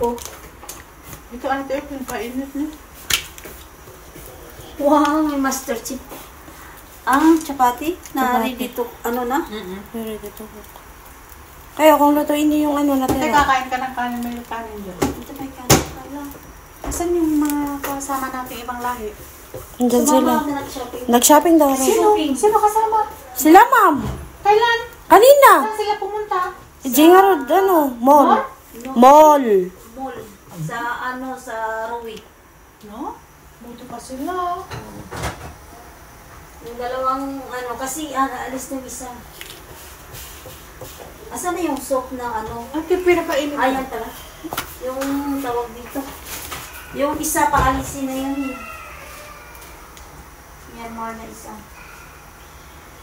ko. Ito ate, yung painit niya. Wow, may master chip. Chapati? Na ready to, ano na? Ready to cook. Kaya kung lutuin niyo yung ano Ate, natira. kakain ka ng kanin, may kanin dyan. Ito may kanin pala. Asan yung mga kasama natin ibang lahi? Andyan sila. Sumama na nag-shopping. Nag-shopping daw. Sino kasama? Sila, ma'am. Kailan? Kanina. Saan sila pumunta? Jingarod, mall. Mall. Mall. Sa sa Rowit. No? Buto pa sila. Yung dalawang, kasi alis ng isa. Asan na yung soap ng Ate, pinapainit. Ayan tala. Yung tawag dito. Yung isa, paalisin na yun. Myanmar na isa.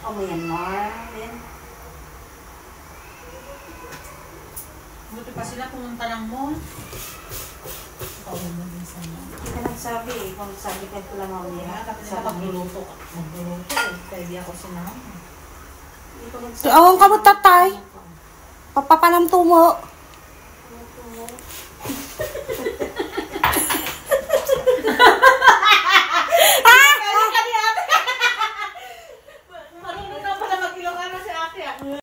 Myanmar. Then, Buto pa sila pumunta ng mall. hindi ka nagsabi kung sabi ka pala mamaya. Magluluto kaya di ako sinama. Awang kamot tatay. Papapanam tumo.